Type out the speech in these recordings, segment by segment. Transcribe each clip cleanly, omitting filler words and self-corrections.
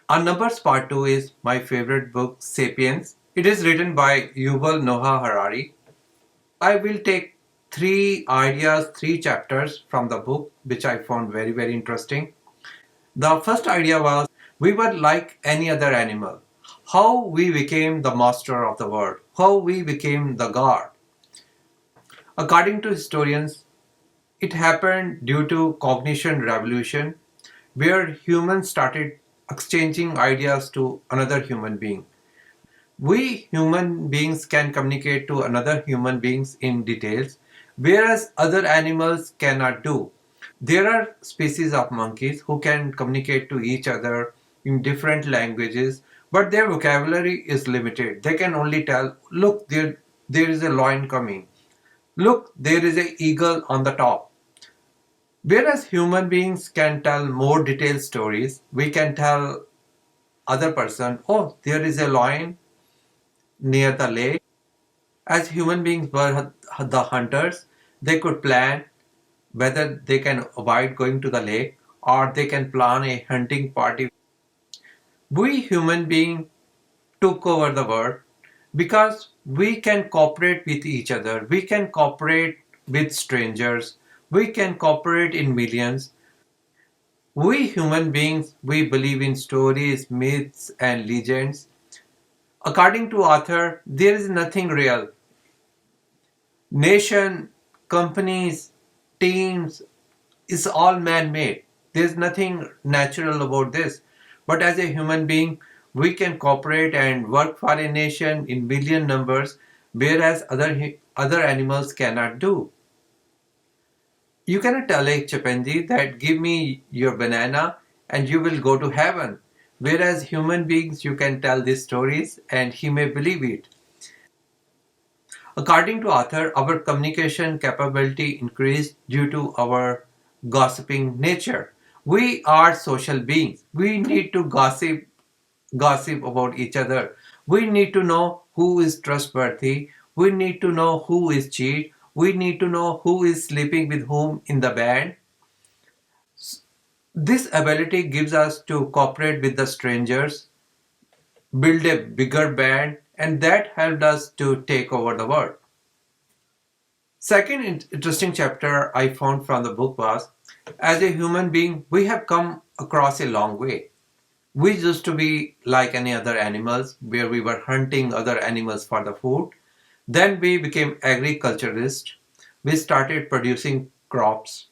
Our Numbers Part 2 is my favorite book, Sapiens. It is written by Yuval Noah Harari. I will take three ideas, three chapters from the book, which I found very, very interesting. The first idea was we were like any other animal. How we became the master of the world, how we became the god. According to historians, it happened due to cognition revolution where humans started exchanging ideas to another human being. We human beings can communicate to another human beings in details, whereas other animals cannot do. There are species of monkeys who can communicate to each other in different languages, but their vocabulary is limited. They can only tell, look, there is a lion coming. Look, there is an eagle on the top. Whereas human beings can tell more detailed stories, we can tell other person, oh, there is a lion near the lake. As human beings were the hunters, they could plan whether they can avoid going to the lake or they can plan a hunting party. We human beings took over the world because we can cooperate with each other. We can cooperate with strangers. We can cooperate in millions. We human beings, we believe in stories, myths, and legends. According to author, there is nothing real. Nation, companies, teams is all man-made. There's nothing natural about this. But as a human being, we can cooperate and work for a nation in million numbers, whereas other animals cannot do. You cannot tell a chimpanzee that give me your banana and you will go to heaven. Whereas human beings, you can tell these stories and he may believe it. According to author, our communication capability increased due to our gossiping nature. We are social beings. We need to gossip about each other. We need to know who is trustworthy. We need to know who is cheat. We need to know who is sleeping with whom in the bed. This ability gives us to cooperate with the strangers, build a bigger band, and that helped us to take over the world. Second interesting chapter I found from the book was as a human being, we have come across a long way. We used to be like any other animals where we were hunting other animals for the food. Then we became agriculturists. We started producing crops.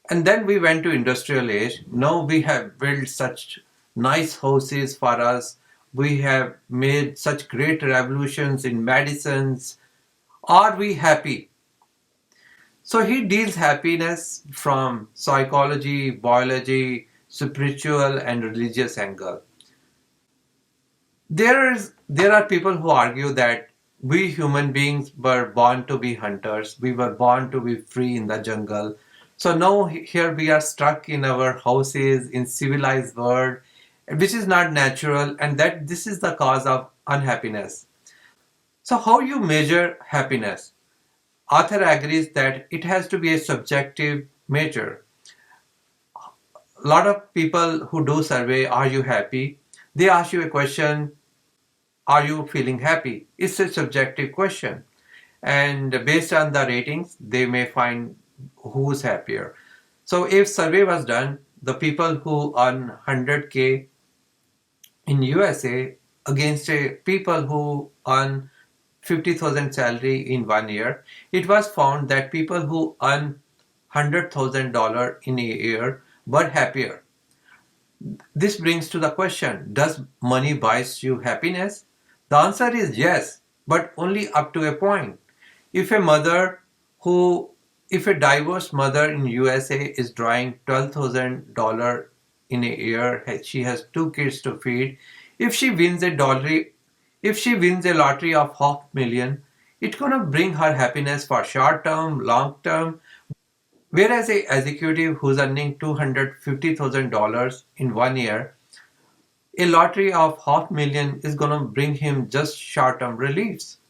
And then we went to industrial age. Now we have built such nice houses for us. We have made such great revolutions in medicines. Are we happy? So he deals happiness from psychology, biology, spiritual and religious angle. There are people who argue that we human beings were born to be hunters. We were born to be free in the jungle. So now here we are stuck in our houses in civilized world, which is not natural, and that this is the cause of unhappiness. So how you measure happiness? Author agrees that it has to be a subjective measure. A lot of people who do survey, are you happy? They ask you a question, are you feeling happy? It's a subjective question. And based on the ratings, they may find who's happier. So if survey was done, the people who earn 100K in USA against a people who earn 50,000 salary in 1 year, it was found that people who earn $100,000 in a year were happier. This brings to the question, does money buys you happiness? The answer is yes, but only up to a point. If a mother who if a divorced mother in USA is drawing $12,000 in a year, she has two kids to feed. If she wins a lottery, if she wins a lottery of half million, it's gonna bring her happiness for short term, long term. Whereas a executive who's earning $250,000 in 1 year, a lottery of half million is gonna bring him just short term reliefs.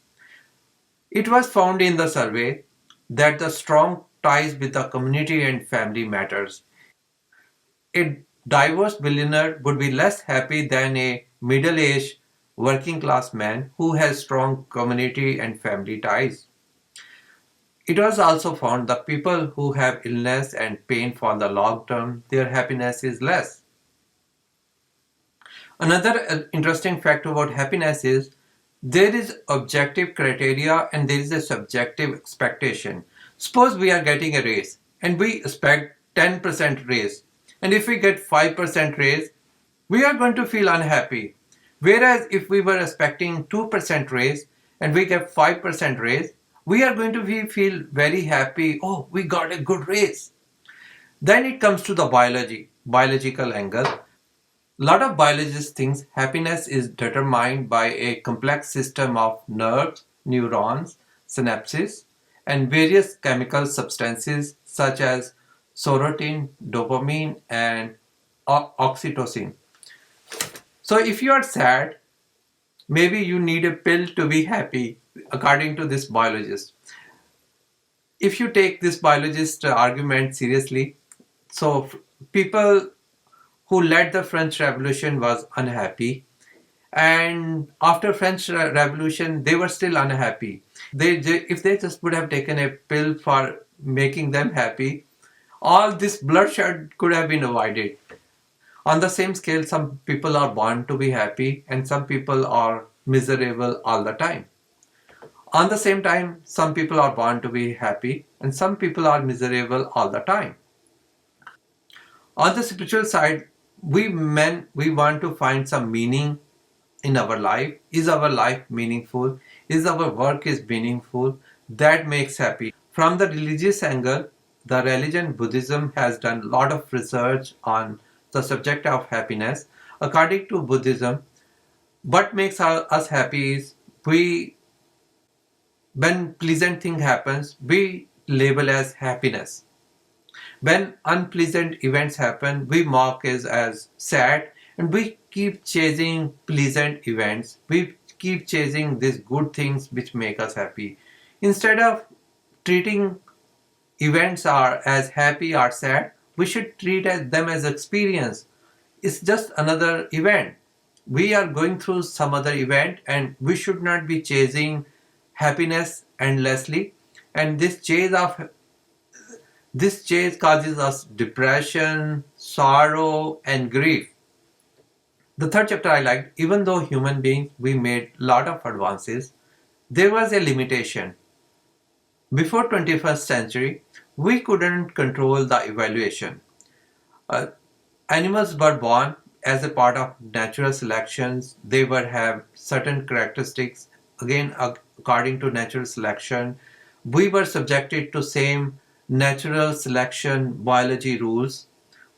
It was found in the survey that the strong ties with the community and family matters. A Divorced billionaire would be less happy than a middle-aged working class man who has strong community and family ties. It was also found that people who have illness and pain for the long term, their happiness is less. Another interesting fact about happiness is there is objective criteria and there is a subjective expectation. Suppose we are getting a raise and we expect 10% raise. And if we get 5% raise, we are going to feel unhappy. Whereas if we were expecting 2% raise and we get 5% raise, we are going to feel very happy. Oh, we got a good raise. Then it comes to the biological angle. A lot of biologists think happiness is determined by a complex system of nerves, neurons, synapses, and various chemical substances such as serotonin, dopamine, and oxytocin. So, if you are sad, maybe you need a pill to be happy, according to this biologist. If you take this biologist argument seriously, so people who led the French Revolution was unhappy, and after French Revolution they were still unhappy. If they just would have taken a pill for making them happy, all this bloodshed could have been avoided. On the same scale, some people are born to be happy and some people are miserable all the time. On the same time, some people are born to be happy and some people are miserable all the time. On the spiritual side, we want to find some meaning in our life. Is our life meaningful? Is our work is meaningful? That makes happy. From the religious angle, the religion Buddhism has done a lot of research on the subject of happiness. According to Buddhism, what makes us happy is we when pleasant thing happens, we label as happiness. When unpleasant events happen, we mark it as sad, and we keep chasing pleasant events. We keep chasing these good things which make us happy. Instead of treating events are as happy or sad, we should treat them as experience. It's just another event. We are going through some other event and we should not be chasing happiness endlessly. And this chase causes us depression, sorrow, and grief. The third chapter I liked, even though human beings we made lot of advances, there was a limitation. Before 21st century, we couldn't control the evaluation. Uh, Animals were born as a part of natural selections. They were have certain characteristics. Again, according to natural selection, we were subjected to same natural selection biology rules.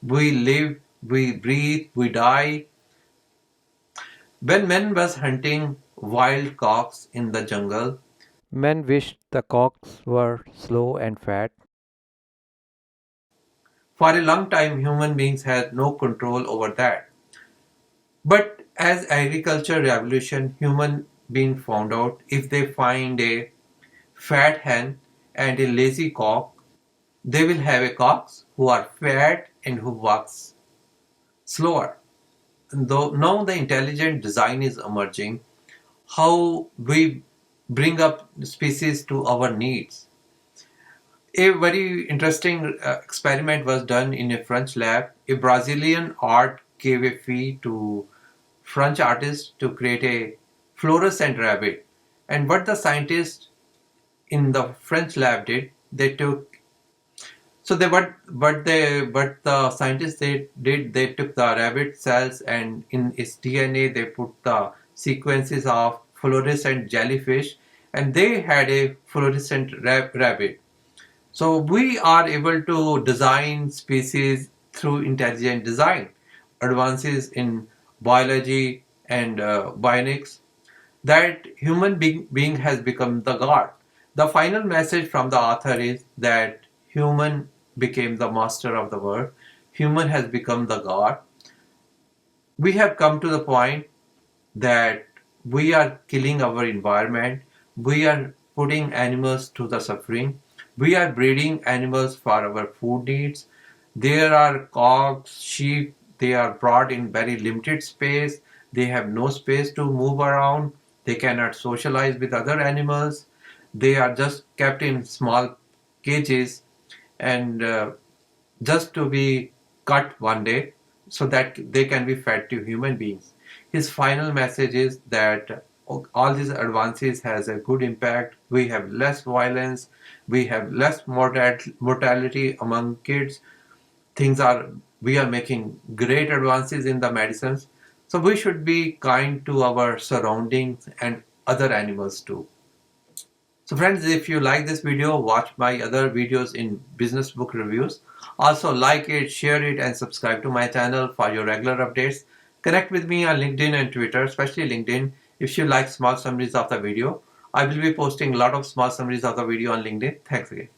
We live, we breathe, we die. When man was hunting wild cocks in the jungle, men wished the cocks were slow and fat. For a long time, human beings had no control over that. But as agriculture revolution, human being found out if they find a fat hen and a lazy cock, they will have a cocks who are fat and who walks slower. Though now the intelligent design is emerging, how we bring up species to our needs. A very interesting experiment was done in a French lab. A Brazilian art gave a fee to French artists to create a fluorescent rabbit. And what the scientists in the French lab did, they took so they what the scientists they did, they took the rabbit cells and in its DNA they put the sequences of fluorescent jellyfish and they had a fluorescent rabbit. So we are able to design species through intelligent design, advances in biology and bionics, that being has become the god. The final message from the author is that human became the master of the world. Human has become the god. We have come to the point that we are killing our environment. We are putting animals to the suffering. We are breeding animals for our food needs. There are cows, sheep they are brought in very limited space. They have no space to move around. They cannot socialize with other animals. They are just kept in small cages and just to be cut one day so that they can be fed to human beings. His final message is that all these advances has a good impact. We have less violence, we have less mortality among kids. Things are We are making great advances in the medicines. So we should be kind to our surroundings and other animals too. So friends, if you like this video, watch my other videos in business book reviews. Also like it, share it and subscribe to my channel for your regular updates. Connect with me on LinkedIn and Twitter, especially LinkedIn, if you like small summaries of the video. I will be posting a lot of small summaries of the video on LinkedIn. Thanks again.